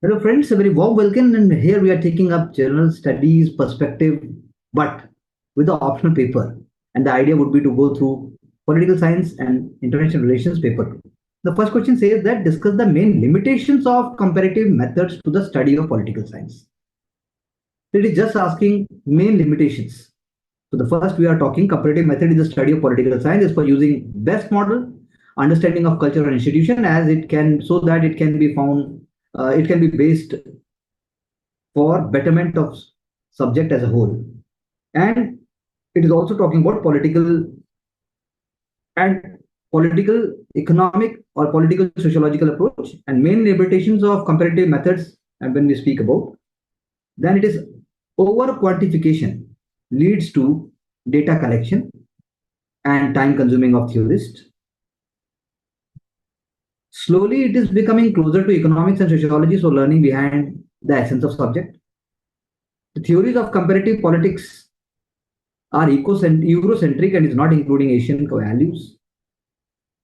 Hello, friends. A very warm welcome. And here we are taking up general studies perspective, but with the optional paper. And the idea would be to go through political science and international relations paper two. The first question says that discuss the main limitations of comparative methods to the study of political science. It is just asking main limitations. So the first we are talking comparative method is the study of political science is for using best model, understanding of culture and institution as it can so that it can be found it can be based for betterment of subject as a whole. And it is also talking about and political, economic, or political sociological approach and main limitations of comparative methods. And when we speak about, then it is over quantification leads to data collection and time consuming of theorists. Slowly, it is becoming closer to economics and sociology, so learning behind the essence of subject. The theories of comparative politics are Eurocentric and is not including Asian values.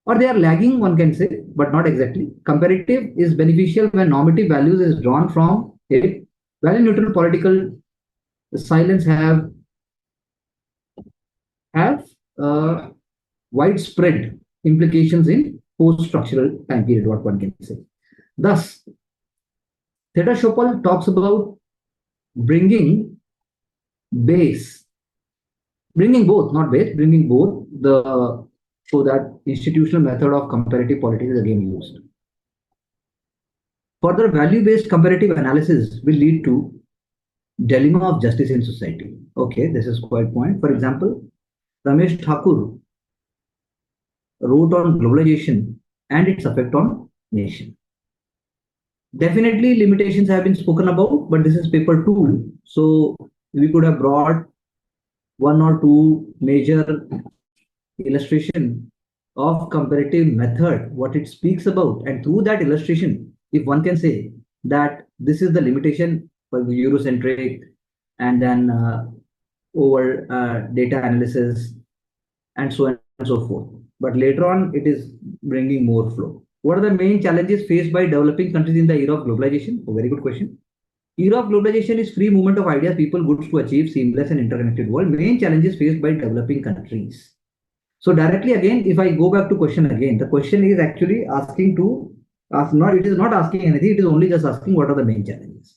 Or they are lagging, one can say, but not exactly. Comparative is beneficial when normative values is drawn from it. Value neutral political silence have widespread implications in post-structural time period, what one can say. Thus, Theta Chopal talks about bringing base, bringing both, not base, bringing both the so that institutional method of comparative politics is again used. Further, value-based comparative analysis will lead to dilemma of justice in society. Okay, this is quite point. For example, Ramesh Thakur wrote on globalization and its effect on nation. Definitely limitations have been spoken about, but this is paper 2. So we could have brought one or two major illustration of comparative method, what it speaks about. And through that illustration, if one can say that this is the limitation for the Eurocentric and then over data analysis and so on and so forth. But later on, it is bringing more flow. What are the main challenges faced by developing countries in the era of globalization? A very good question. Era of globalization is free movement of ideas, people, goods to achieve seamless and interconnected world. Main challenges faced by developing countries. So directly again, if I go back to question again, the question is actually asking to ask not, it is not asking anything, it is only just asking what are the main challenges.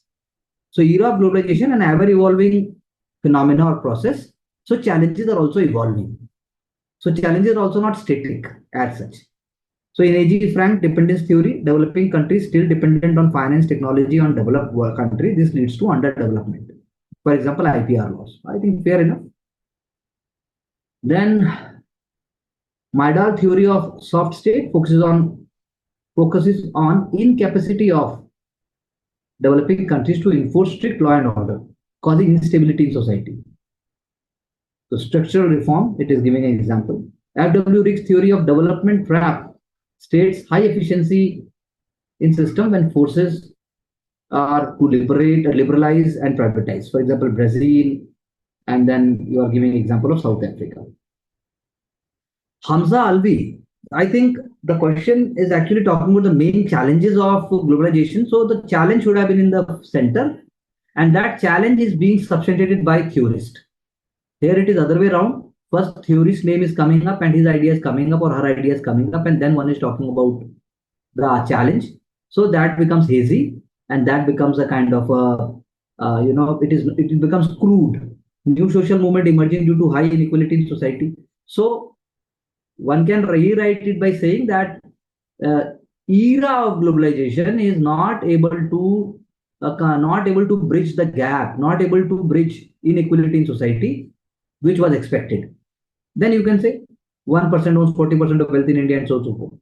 So era of globalization, an ever evolving phenomena or process. So challenges are also evolving. So challenges are also not static as such. So in A.G. Frank dependence theory, developing countries still dependent on finance technology on developed country. This leads to underdevelopment. For example, IPR laws. I think fair enough. Then Maidal theory of soft state focuses on incapacity of developing countries to enforce strict law and order, causing instability in society. So structural reform, it is giving an example. F.W. Rick's theory of development trap states high efficiency in system when forces are to liberalize and privatize. For example, Brazil, and then you are giving example of South Africa. Hamza Alvi, I think the question is actually talking about the main challenges of globalization. So the challenge should have been in the center, and that challenge is being substantiated by theorist. Here it is other way around. First theorist's name is coming up and his idea is coming up or her idea is coming up, and then one is talking about the challenge. So that becomes hazy, and that becomes a kind of it becomes crude. New social movement emerging due to high inequality in society. So one can rewrite it by saying that era of globalization is not able to bridge the gap, not able to bridge inequality in society, which was expected. Then you can say 1% owns 40% of wealth in India and so on so forth.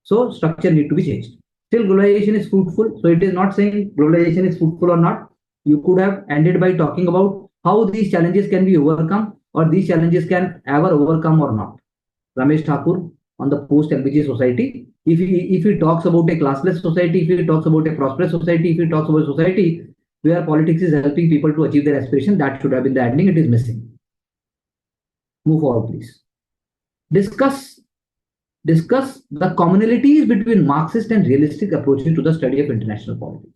So structure need to be changed. Still globalization is fruitful. So it is not saying globalization is fruitful or not. You could have ended by talking about how these challenges can be overcome or these challenges can ever overcome or not. Ramesh Thakur on the post-LBJ society. If he talks about a classless society, if he talks about a prosperous society, if he talks about a society where politics is helping people to achieve their aspiration, that should have been the ending. It is missing. Move forward, please. Discuss the commonalities between Marxist and realistic approaches to the study of international politics.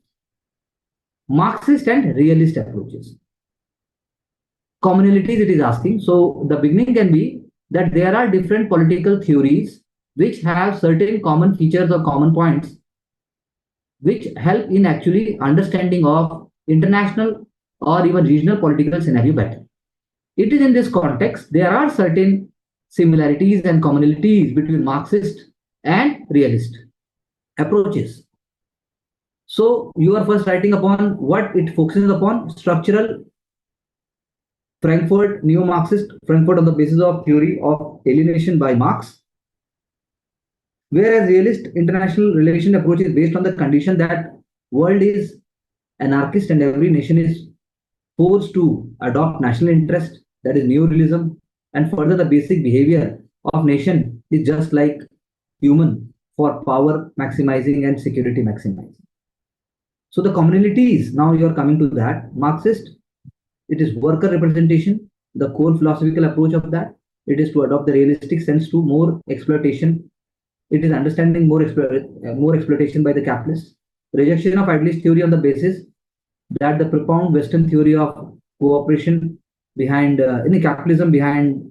Marxist and realist approaches. Commonalities it is asking. So the beginning can be that there are different political theories which have certain common features or common points which help in actually understanding of international or even regional political scenario better. It is in this context there are certain similarities and commonalities between Marxist and realist approaches. So you are first writing upon what it focuses upon: structural Frankfurt, neo-Marxist Frankfurt on the basis of theory of alienation by Marx, whereas realist international relation approach is based on the condition that world is anarchist and every nation is forced to adopt national interest, that is neorealism, and further the basic behavior of nation is just like human for power maximizing and security maximizing. So the commonalities, now you are coming to that. Marxist, it is worker representation, the core philosophical approach of that. It is to adopt the realistic sense to more exploitation. It is understanding more exploitation by the capitalists. Rejection of idealist theory on the basis that the profound Western theory of cooperation behind in the capitalism behind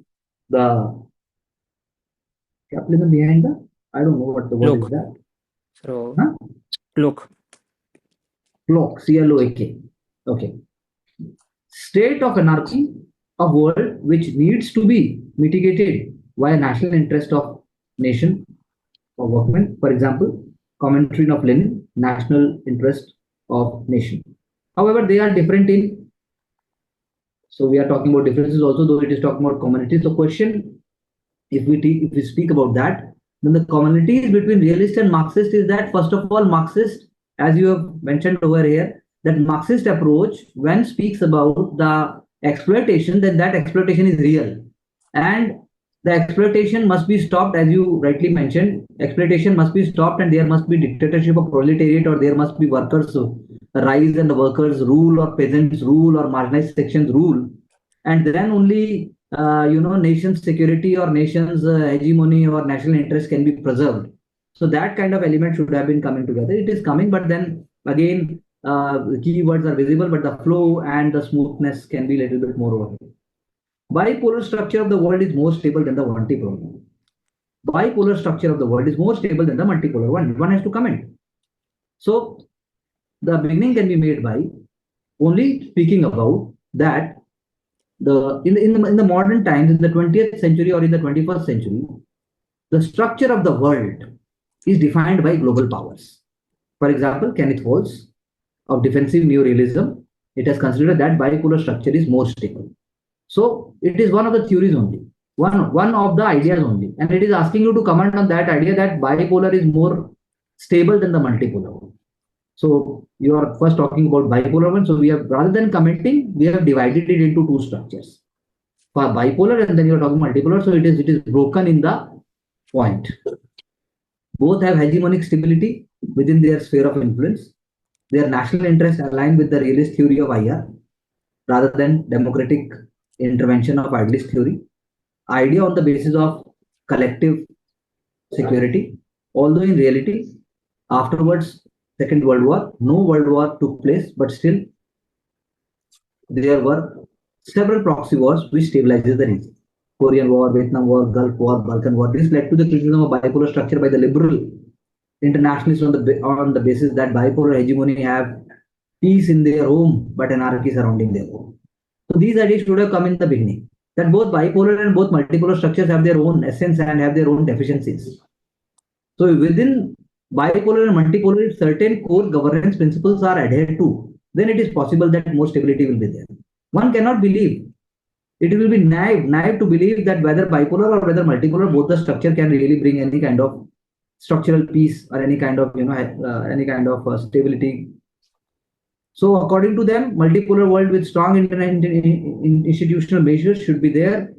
the I don't know what the word is that. So cloak. CLOAK. Okay. State of anarchy, a world which needs to be mitigated by a national interest of nation or workmen. For example, commentary of Lenin, national interest of nation. However, they are different in. So we are talking about differences also, though it is talking about commonalities. So question, if we speak about that, then the commonalities between realist and Marxist is that first of all, Marxist, as you have mentioned over here, that Marxist approach when speaks about the exploitation, then that exploitation is real, and the exploitation must be stopped, as you rightly mentioned. Exploitation must be stopped, and there must be dictatorship of proletariat, or there must be workers rise and the workers rule, or peasants rule, or marginalized sections rule, and then only nation's security or nation's hegemony or national interest can be preserved. So that kind of element should have been coming together. It is coming, but then again, the keywords are visible, but the flow and the smoothness can be a little bit more over here. Bipolar structure of the world is more stable than the multipolar one. Bipolar structure of the world is more stable than the multipolar one. One has to comment. So the beginning can be made by only speaking about that in the modern times, in the 20th century or in the 21st century, the structure of the world is defined by global powers. For example, Kenneth Waltz of defensive neorealism, it has considered that bipolar structure is more stable. So it is one of the theories only, one of the ideas only, and it is asking you to comment on that idea that bipolar is more stable than the multipolar one. So you are first talking about bipolar one. So we have, rather than commenting, we have divided it into two structures for bipolar, and then you are talking multipolar. So it is broken in the point. Both have hegemonic stability within their sphere of influence. Their national interests align with the realist theory of IR rather than democratic intervention of idealist theory. Idea on the basis of collective security, although in reality, afterwards, Second World War, no World War took place, but still there were several proxy wars which stabilized the region. Korean War, Vietnam War, Gulf War, Balkan War. This led to the criticism of bipolar structure by the liberal internationalists on the basis that bipolar hegemony have peace in their home, but anarchy surrounding their home. So these ideas should have come in the beginning. That both bipolar and both multipolar structures have their own essence and have their own deficiencies. So within bipolar and multipolar, if certain core governance principles are adhered to, then it is possible that more stability will be there. One cannot believe, it will be naive to believe that whether bipolar or whether multipolar, both the structure can really bring any kind of structural peace or any kind of stability. So according to them, multipolar world with strong institutional measures should be there.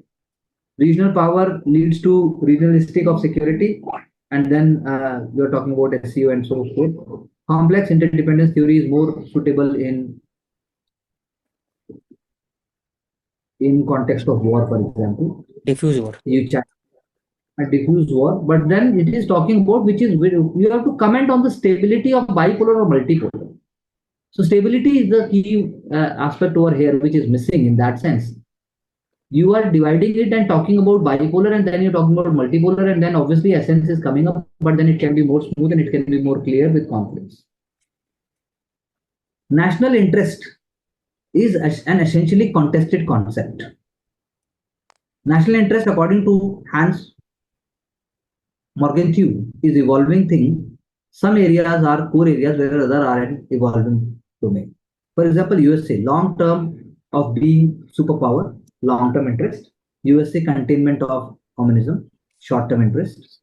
Regional power leads to regionalistic of security, and then you're talking about SEO and so forth. Complex interdependence theory is more suitable in context of war, for example. Diffuse war. A diffuse war, but then it is talking about which is you have to comment on the stability of bipolar or multipolar. So stability is the key aspect over here, which is missing in that sense. You are dividing it and talking about bipolar, and then you're talking about multipolar, and then obviously essence is coming up, but then it can be more smooth and it can be more clear with confidence. National interest is an essentially contested concept. National interest, according to Hans Morgenthau, is evolving thing. Some areas are core areas where others are an evolving domain. For example, USA, long term of being superpower, long term interest. USA containment of communism, short term interest.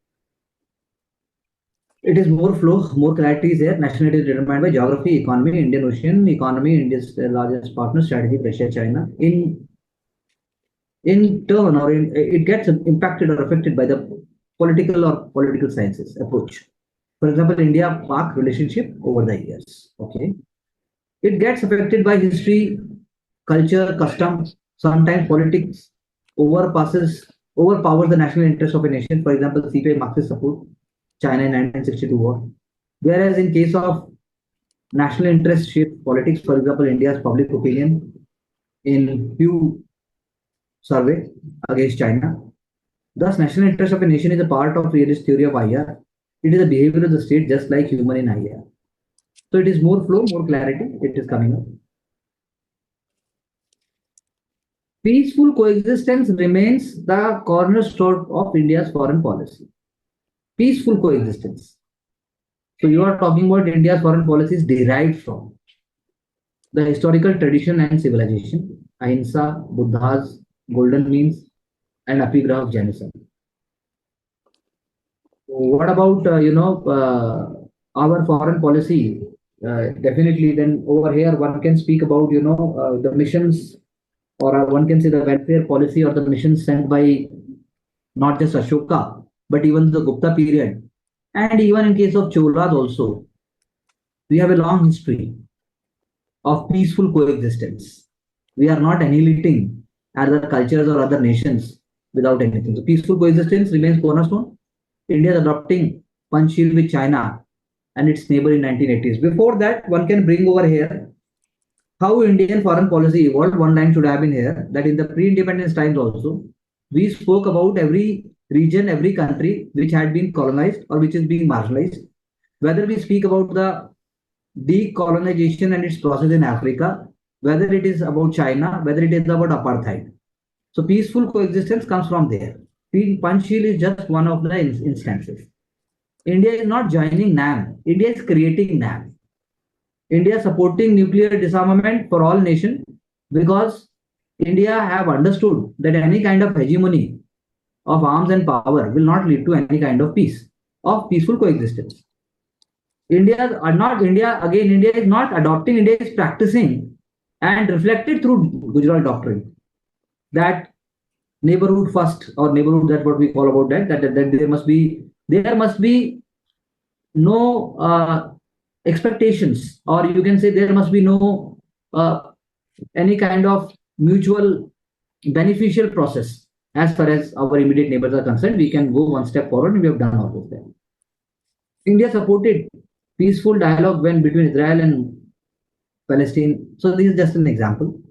It is more flow, more clarity is there. Nationality is determined by geography, economy, Indian Ocean, economy, India's largest partner, strategy, Russia, China. In turn, or it gets impacted or affected by the political or political sciences approach. For example, India-Pak relationship over the years. Okay, it gets affected by history, culture, custom. Sometimes politics overpowers the national interest of a nation. For example, CPI Marxist support China in 1962 war. Whereas in case of national interest shaped politics, for example, India's public opinion in Pew survey against China. Thus, national interest of a nation is a part of realist theory of IR. It is a behavior of the state just like human in IR. So it is more flow, more clarity. It is coming up. Peaceful coexistence remains the cornerstone of India's foreign policy. Peaceful coexistence. So you are talking about India's foreign policy is derived from the historical tradition and civilization, Ahimsa, Buddha's golden means, and Apigraha of Jainism. What about our foreign policy? Definitely, then over here one can speak about the missions, or one can say the welfare policy or the missions sent by not just Ashoka but even the Gupta period, and even in case of Cholas also, we have a long history of peaceful coexistence. We are not annihilating other cultures or other nations without anything. So peaceful coexistence remains cornerstone. India is adopting Panchsheel with China and its neighbor in 1980s. Before that, one can bring over here how Indian foreign policy evolved. One line should have been here that in the pre-independence times also, we spoke about every region, every country which had been colonized or which is being marginalized. Whether we speak about the decolonization and its process in Africa, whether it is about China, whether it is about apartheid. So peaceful coexistence comes from there. Panchsheel is just one of the instances. India is not joining NAM. India is creating NAM. India supporting nuclear disarmament for all nations because India have understood that any kind of hegemony of arms and power will not lead to any kind of peace, of peaceful coexistence. India is not adopting, India is practicing and reflected through Gujarat doctrine that neighborhood first, or neighborhood, that's what we call about that there must be no expectations, or you can say there must be no any kind of mutual beneficial process as far as our immediate neighbors are concerned. We can go one step forward, and we have done all of that. India supported peaceful dialogue when between Israel and Palestine. So this is just an example.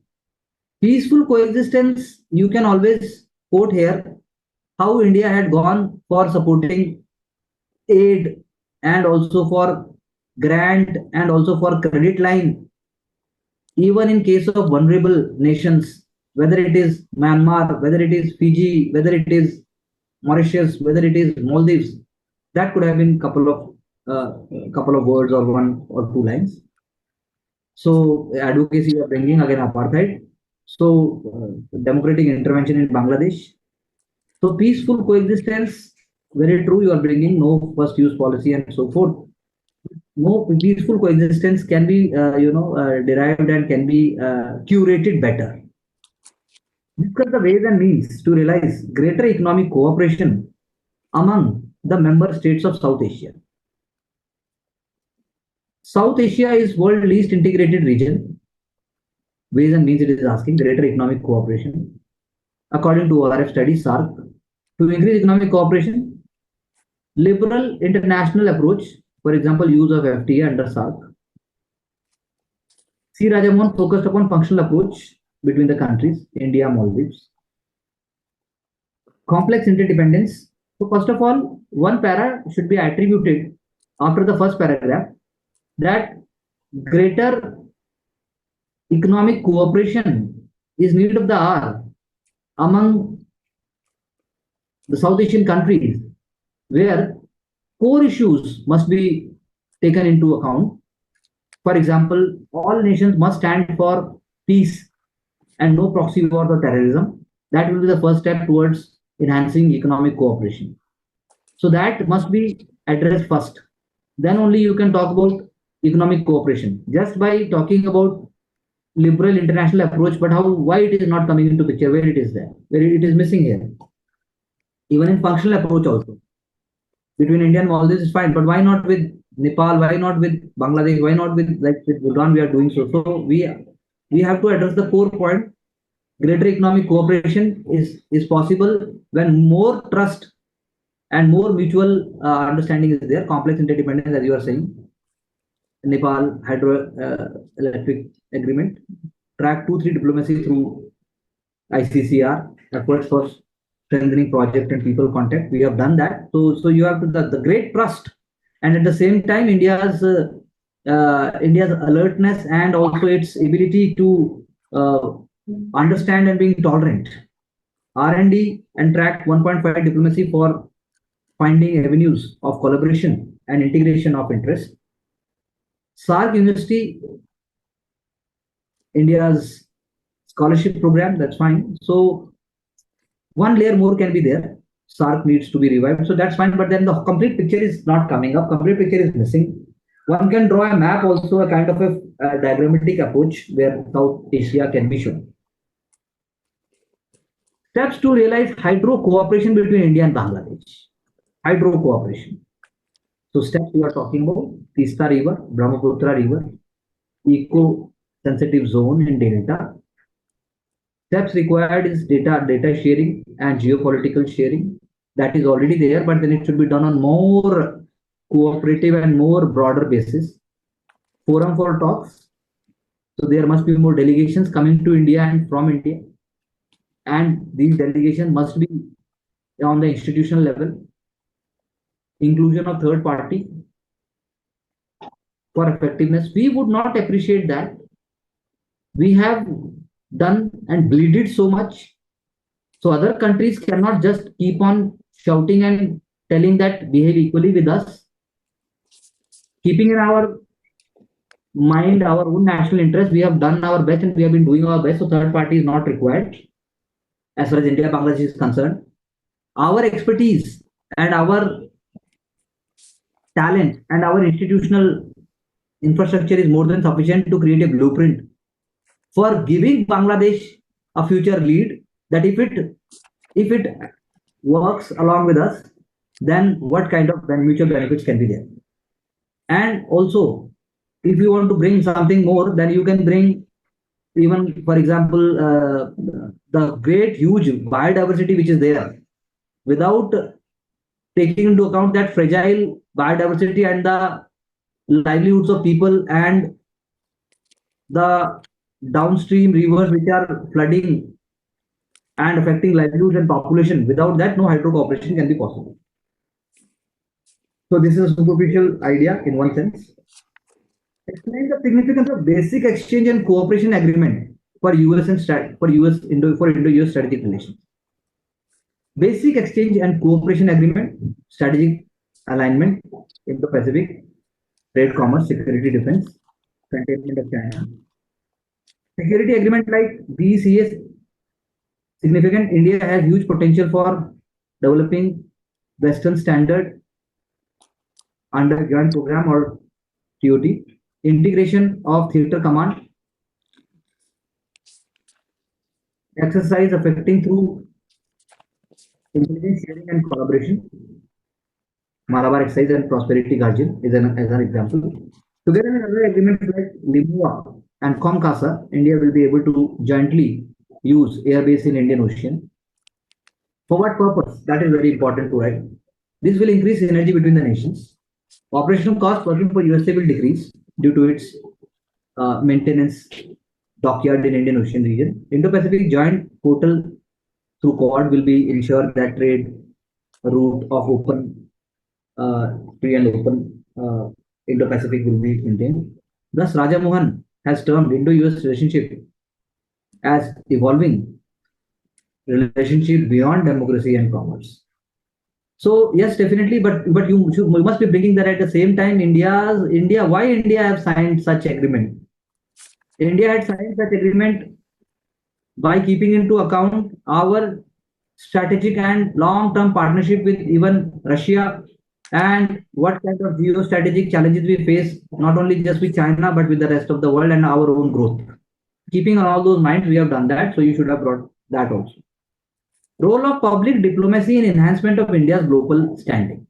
Peaceful coexistence, you can always quote here how India had gone for supporting aid and also for grant and also for credit line, even in case of vulnerable nations, whether it is Myanmar, whether it is Fiji, whether it is Mauritius, whether it is Maldives. That could have been couple of words or one or two lines. So advocacy of bringing again apartheid. So democratic intervention in Bangladesh. So peaceful coexistence, very true. You are bringing no first use policy and so forth. No, peaceful coexistence can be derived and can be curated better. Discuss the ways and means to realize greater economic cooperation among the member states of South Asia. South Asia is world least integrated region. Ways and means it is asking greater economic cooperation. According to ORF study, SARC, to increase economic cooperation, liberal international approach, for example, use of FTA under SARC. C. Rajamohan focused upon functional approach between the countries, India, Maldives. Complex interdependence. So first of all, one para should be attributed after the first paragraph that greater economic cooperation is need of the hour among the South Asian countries, where core issues must be taken into account. For example, all nations must stand for peace and no proxy wars or terrorism. That will be the first step towards enhancing economic cooperation. So that must be addressed first. Then only you can talk about economic cooperation. Just by talking about liberal international approach, but how why it is not coming into picture, where it is there, where it is missing here. Even in functional approach also. Between India and Maldives is fine, but why not with Nepal? Why not with Bangladesh? Why not with like with Bhutan? We are doing so. So we have to address the core point. Greater economic cooperation is possible when more trust and more mutual understanding is there. Complex interdependence, as you are saying. Nepal hydro electric agreement, track 2-3 diplomacy through ICCR efforts for strengthening project and people contact. We have done that. So you have the great trust, and at the same time, India's alertness and also its ability to understand and being tolerant. R&D and track 1.5 diplomacy for finding avenues of collaboration and integration of interest. SARC University, India's scholarship program, that's fine. So one layer more can be there. SARC needs to be revived, so that's fine. But then the complete picture is not coming up. Complete picture is missing. One can draw a map, also a kind of a diagrammatic approach where South Asia can be shown. Steps to realize hydro cooperation between India and Bangladesh. Hydro cooperation. So steps we are talking about: Tista River, Brahmaputra River, eco-sensitive zone and delta. Steps required is data sharing and geopolitical sharing. That is already there, but then it should be done on more cooperative and more broader basis. Forum for talks. So there must be more delegations coming to India and from India. And these delegations must be on the institutional level. Inclusion of third party for effectiveness. We would not appreciate that. We have done and bleeded so much. So other countries cannot just keep on shouting and telling that behave equally with us. Keeping in our mind our own national interest, we have done our best and we have been doing our best. So third party is not required as far as India Bangladesh is concerned. Our expertise and our talent and our institutional infrastructure is more than sufficient to create a blueprint for giving Bangladesh a future lead. That if it works along with us, then what kind of mutual benefits can be there? And also, if you want to bring something more, then you can bring even, for example, the great huge biodiversity which is there, without taking into account that fragile biodiversity and the livelihoods of people and the downstream rivers which are flooding and affecting livelihoods and population. Without that, no hydro cooperation can be possible. So this is a superficial idea in one sense. Explain the significance of basic exchange and cooperation agreement for US and for Indo-US strategic relations. Basic exchange and cooperation agreement, strategic alignment, Indo-Pacific, trade, commerce, security, defense, containment of China. Security agreement like BECS, significant. India has huge potential for developing Western standard underground program or TOT. Integration of theater command, exercise affecting through intelligence sharing and collaboration. Malabar exercise and prosperity guardian is as an example. Together with other agreements like LIMUA and COMCASA, India will be able to jointly use airbase in Indian Ocean. For what purpose? That is very important to write. This will increase energy between the nations. Operational cost working for USA will decrease due to its maintenance dockyard in Indian Ocean region. Indo-Pacific Joint Portal through Quad will be ensure that trade route of free and open Indo-Pacific will be maintained. Thus, Raja Mohan has termed Indo-US relationship as evolving relationship beyond democracy and commerce. So yes, definitely, but you must be bringing that at the same time. Why India have signed such agreement? India had signed such agreement by keeping into account our strategic and long-term partnership with even Russia and what kind of geostrategic challenges we face, not only just with China, but with the rest of the world and our own growth. Keeping on all those minds, we have done that. So you should have brought that also. Role of public diplomacy in enhancement of India's global standing.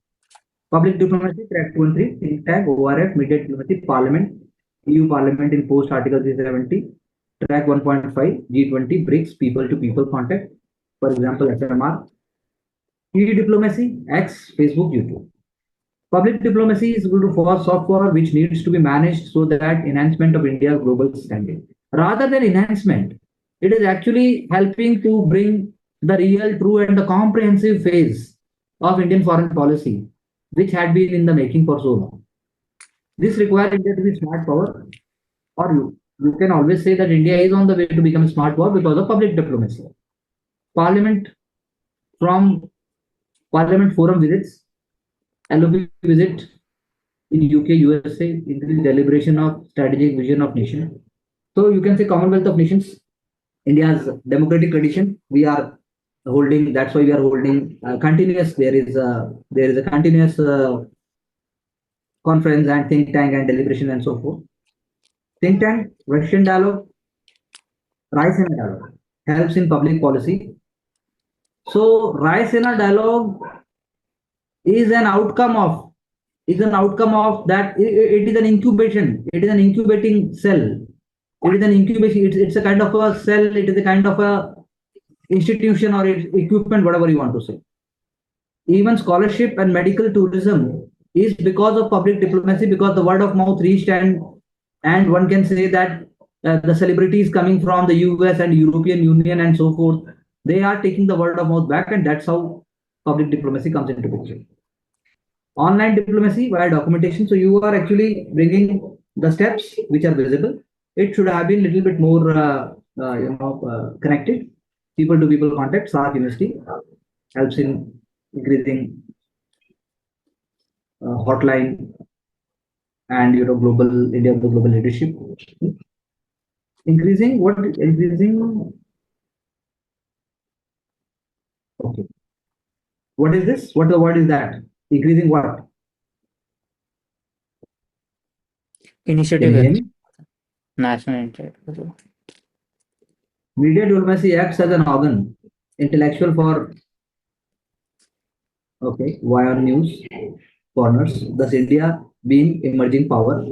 Public diplomacy, track 2 and 3, think tank, ORF, media diplomacy, parliament, EU parliament in post Article 370, track 1.5, G20, BRICS, people to people contact, for example, FMR, e-diplomacy, X, Facebook, YouTube. Public diplomacy is equal to soft power, which needs to be managed so that enhancement of India's global standing. Rather than enhancement, it is actually helping to bring the real, true, and the comprehensive phase of Indian foreign policy, which had been in the making for so long. This requires India to be smart power, or you can always say that India is on the way to become a smart power because of public diplomacy. Parliament from Parliament forum visits, LOP visit in UK, USA, increase deliberation of strategic vision of nation. So you can say Commonwealth of Nations, India's democratic tradition. We are holding. That's why we are holding continuous. There is a continuous conference and think tank and deliberation and so forth. Think tank, Russian dialogue, Raisina dialogue helps in public policy. So Raisina dialogue is an outcome of that. It is an incubation. It is an incubating cell. It is an incubation. It's a kind of a cell. It is a kind of a institution or equipment, whatever you want to say. Even scholarship and medical tourism is because of public diplomacy, because the word of mouth reached, and one can say that the celebrities coming from the US and European Union and so forth, they are taking the word of mouth back, and that's how public diplomacy comes into picture. Online diplomacy via documentation. So you are actually bringing the steps which are visible. It should have been a little bit more connected. People to people contact. SARC University helps in increasing hotline and global India global leadership. Increasing what? Increasing. Okay. What is this? What the word is that? Increasing what? Initiative. National interest. Media diplomacy acts as an organ, intellectual for via news corners. Thus, India being emerging power,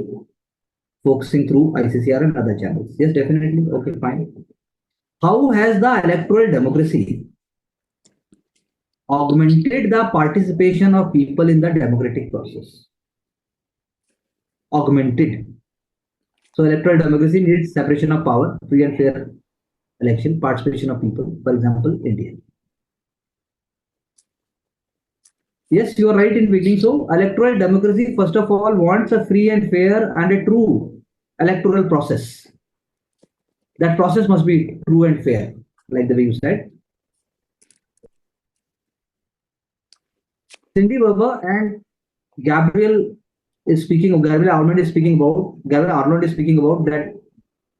focusing through ICCR and other channels. Yes, definitely. Okay, fine. How has the electoral democracy augmented the participation of people in the democratic process? Augmented. So electoral democracy needs separation of power, free and fair election, participation of people, for example, India. Yes, you are right in beginning. So electoral democracy, first of all, wants a free and fair and a true electoral process. That process must be true and fair, like the way you said. Cindy Weber and Gabriel Arnold is speaking about that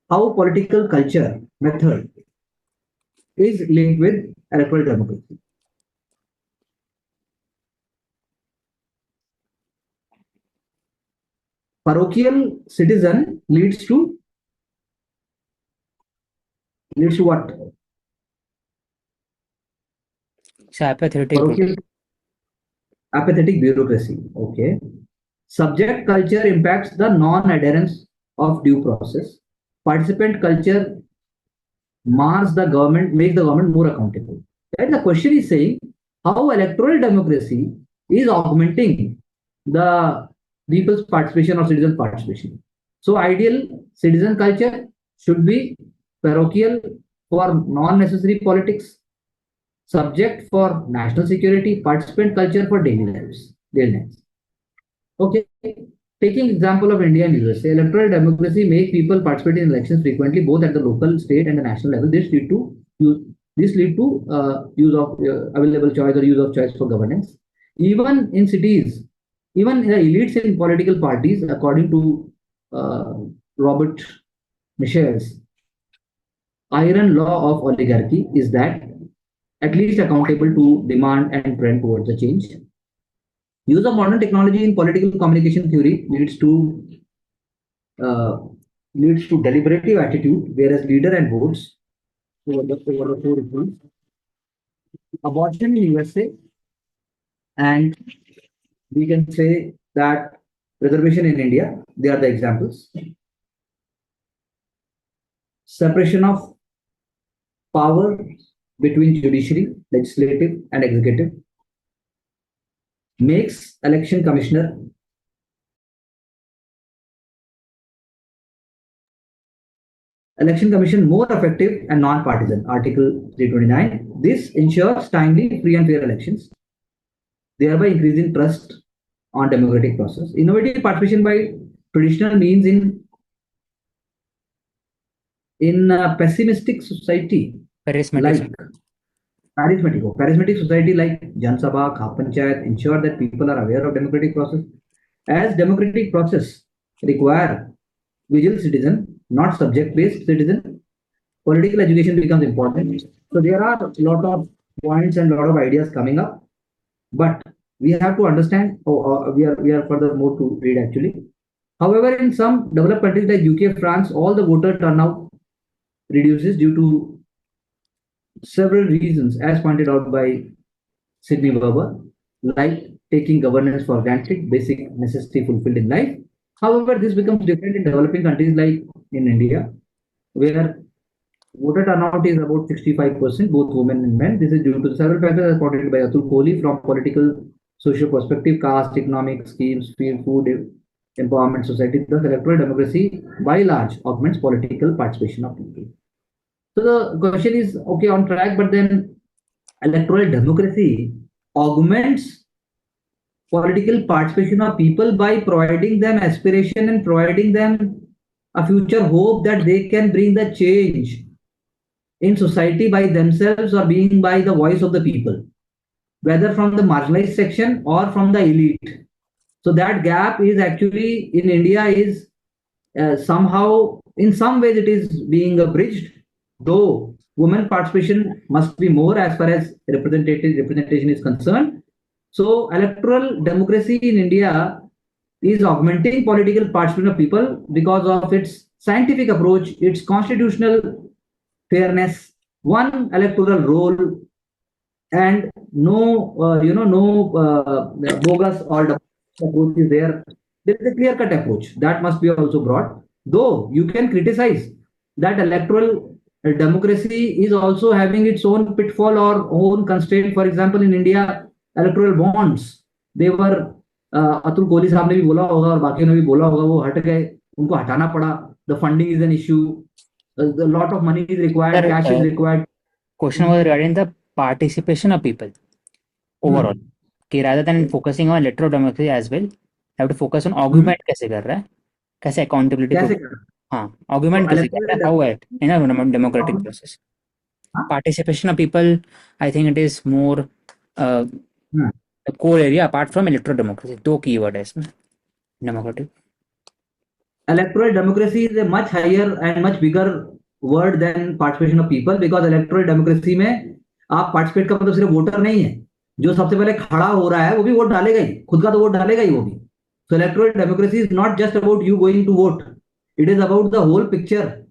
how political culture method is linked with electoral democracy. Parochial citizen leads to what? It's apathetic. Apathetic bureaucracy. Okay. Subject culture impacts the non-adherence of due process. Participant culture makes the government more accountable. And the question is saying how electoral democracy is augmenting the people's participation or citizen participation. So ideal citizen culture should be parochial for non-necessary politics, subject for national security, participant culture for daily lives, daily lives. Okay, taking example of India and USA, electoral democracy make people participate in elections frequently, both at the local, state, and the national level. This lead to use of available choice or use of choice for governance. Even in cities, even the elites in political parties, according to uh, Robert Michel's iron law of oligarchy, is that at least accountable to demand and trend towards the change. Use of modern technology in political communication theory uh, leads to deliberative attitude, whereas leader and votes over the four issues. Abortion in USA, and we can say that reservation in India, they are the examples. Separation of power between judiciary, legislative, and executive makes election commissioner election commission more effective and non-partisan. Article 329. This ensures timely, free and fair elections, thereby increasing trust on democratic process. Innovative participation by traditional means in a pessimistic society Charismatic. like charismatic society like Jan Sabha, Khap Panchayat ensure that people are aware of democratic process. As democratic process require visual citizen, not subject-based citizen, political education becomes important. So there are a lot of points and a lot of ideas coming up, but we have to understand. We are further more to read actually. However, in some developed countries like UK, France, all the voter turnout reduces due to several reasons, as pointed out by Sydney Weber, like taking governance for granted, basic necessity fulfilled in life. However, this becomes different in developing countries like in India, where voter turnout is about 65%, both women and men. This is due to several factors as pointed by Atul Kohli from political, social perspective, caste, economic schemes, food, empowerment, society. Thus, electoral democracy, by large, augments political participation of people. So the question is okay on track, but then electoral democracy augments political participation of people by providing them aspiration and providing them a future hope that they can bring the change in society by themselves or being by the voice of the people, whether from the marginalized section or from the elite. So that gap is actually in India is somehow, in some ways, it is being bridged, though women participation must be more as far as representation is concerned. So electoral democracy in India is augmenting political participation of people because of its scientific approach, its constitutional fairness, one electoral roll, and no bogus or double approach is there. There is a clear cut approach that must be also brought. Though you can criticize that electoral democracy is also having its own pitfall or own constraint. For example, in India, electoral bonds, they were Atul Kohli साहब ने भी बोला होगा और बाकियों ने भी बोला होगा, वो हट गए, उनको हटाना पड़ा. The funding is an issue. A lot of money is required, Sir, cash is required. question was regarding the participation of people overall. कि rather than focusing on electoral democracy as well, have to focus on argument कैसे कर रहा है, कैसे accountability कैसे pro- हाँ argument कैसे कर रहा है, how it in a democratic process. Participation of people, I think it is more the core area apart from electoral democracy. दो keyword है इसमें democratic. Electoral democracy is a much higher and much bigger word than participation of people, because electoral democracy में आप participate का मतलब सिर्फ voter नहीं है, जो सबसे पहले खड़ा हो रहा है वो भी वोट डालेगा ही, खुद का तो वोट डालेगा ही वो भी. So electoral democracy is not just about you going to vote, it is about the whole picture.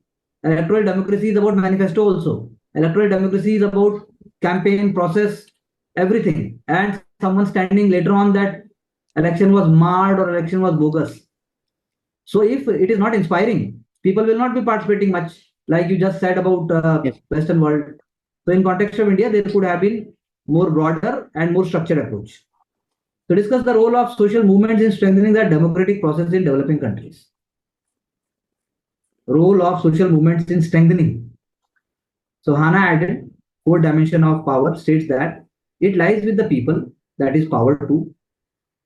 Electoral democracy is about manifesto also. Electoral democracy is about campaign process, everything, and someone standing later on that election was marred or election was bogus. So if it is not inspiring, people will not be participating much, like you just said about Yes. Western world. So in context of India, there could have been more broader and more structured approach. To discuss the role of social movements in strengthening the democratic process in developing countries. Role of social movements in strengthening. So Hannah added, fourth dimension of power states that it lies with the people, that is power two,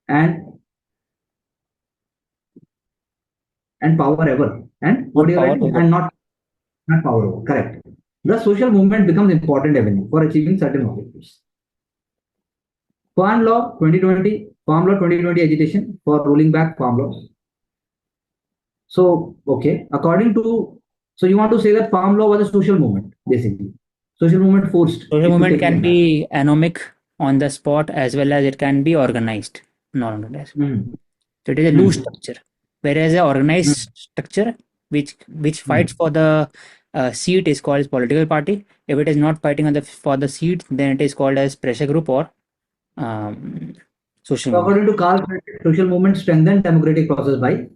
and power ever. And what Not you're power writing, over. and not power over. Correct. The social movement becomes important avenue for achieving certain objectives. Farm Law 2020 agitation for rolling back farm laws. So, okay, according to, so you want to say that farm law was a social movement, basically. Social movement forced Social it to movement take can it back. be anomic on the spot as well as it can be organized, non-organized. Mm, So it is a loose mm, structure, whereas a mm, organized structure, which fights mm. for the seat, is called as political party. If it is not fighting on the for the seat, then it is called as pressure group or um, social So movement. according to Carl Friedrich, social movement strengthen democratic process by,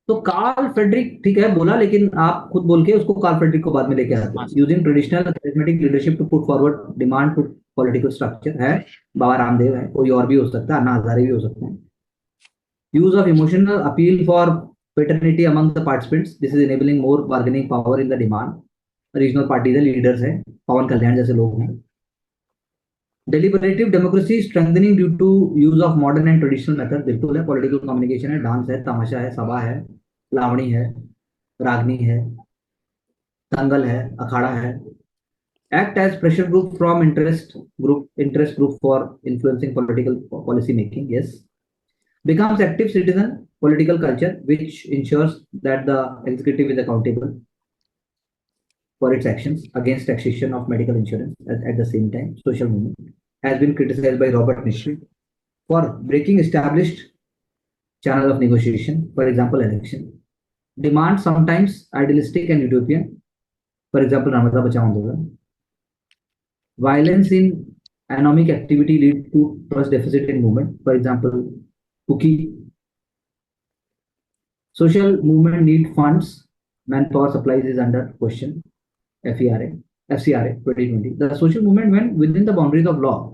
तो Karl Frederick ठीक है बोला, लेकिन आप खुद बोल के उसको कार्ल फेडरिक को बाद में लेके आते हैं. Using traditional charismatic leadership to put forward demand to political structure है. बाबा रामदेव है, कोई और भी हो सकता है, अन्ना हजारे भी हो सकते हैं. Use of emotional appeal for paternity among the participants, this is enabling more bargaining power in the demand. Regional party के लीडर्स हैं, पवन कल्याण जैसे लोग हैं. Deliberative democracy strengthening due to use of modern and traditional method. बिल्कुल है, political communication है, dance है, तमाशा है, सभा है, लावणी है, रागनी है, दंगल है, अखाड़ा है. Act as pressure group from interest group for influencing political policy making. Yes. Becomes active citizen political culture which ensures that the executive is accountable for its actions against taxation of medical insurance. At the same time, social movement has been criticized by Robert Nischel for breaking established channel of negotiation, for example, election. Demand sometimes idealistic and utopian, for example, Narmada Bachao Andolon. Violence in anomic activity leads to trust deficit in movement, for example, cookie. Social movement need funds, manpower supplies is under question, FERA, FCRA 2020. The social movement, when within the boundaries of law,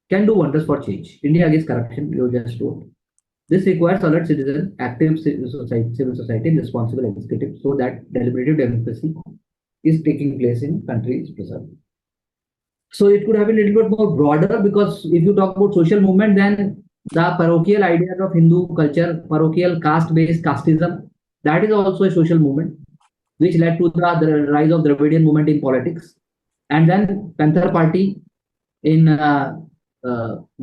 can do wonders for change. India against corruption, you just wrote. This requires alert citizens, active civil society, and responsible executive so that deliberative democracy is taking place in countries preserved. So it could have been a little bit more broader, because if you talk about social movement, then the parochial ideas of Hindu culture, parochial caste-based casteism, that is also a social movement, which led to the rise of Dravidian movement in politics. And then Panther Party in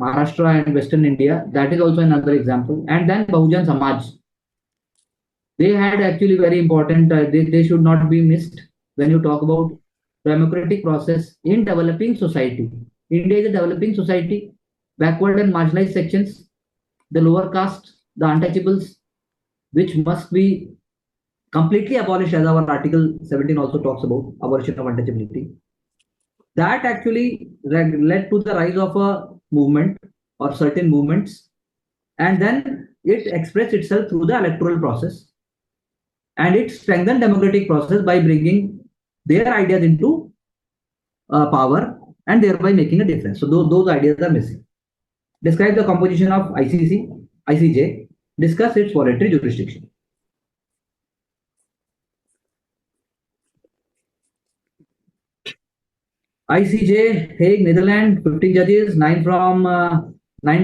Maharashtra and Western India, that is also another example. And then Bahujan Samaj. They had actually very important, they should not be missed when you talk about democratic process in developing society. India is a developing society, backward and marginalized sections, the lower caste, the untouchables, which must be completely abolished, as our Article 17 also talks about abolition of untouchability. That actually led to the rise of a movement or certain movements, and then it expressed itself through the electoral process, and it strengthened democratic process by bringing their ideas into power and thereby making a difference. So those ideas are missing. Describe the composition of ICJ. Discuss its voluntary jurisdiction. ICJ, Hague, Netherlands, 15 judges, 9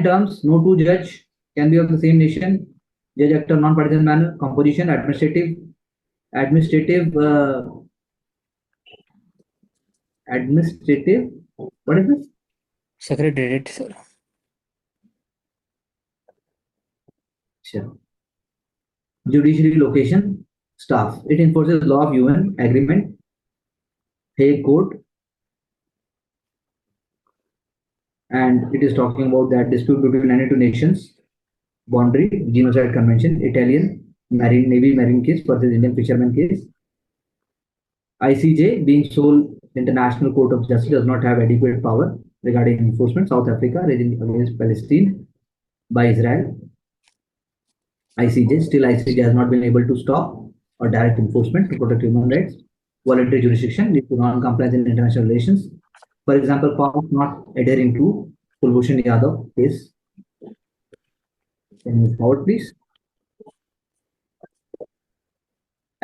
terms, no two judge can be of the same nation. Judge actor non-partisan manner. Composition, administrative, administrative. What is this? Secretariat, sir. Sure. Judiciary location, staff. It enforces law of UN agreement, Hague Court, and it is talking about that dispute between any two nations, boundary, genocide convention, Italian marine navy marine case versus Indian fisherman case. ICJ, being sole international court of justice, does not have adequate power regarding enforcement. South Africa raising against Palestine by Israel. ICJ, still ICJ has not been able to stop or direct enforcement to protect human rights. Voluntary jurisdiction leads to non-compliance in international relations. For example, POM not adhering to Kulbhushan Yadav case. Can you move forward, please?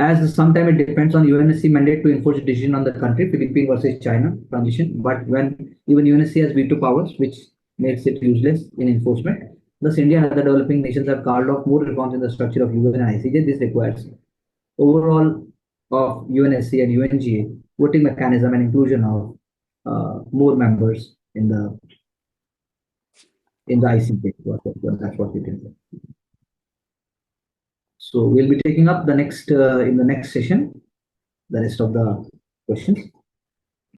as sometimes it depends on UNSC mandate to enforce a decision on the country, Philippines versus China transition. But when even UNSC has veto powers, which makes it useless in enforcement, thus India and other developing nations have called off more reforms in the structure of UN and ICJ. This requires overall of UNSC and UNGA voting mechanism and inclusion of more members in the ICJ. That's what we can say. So we'll be taking up the next in the next session the rest of the questions.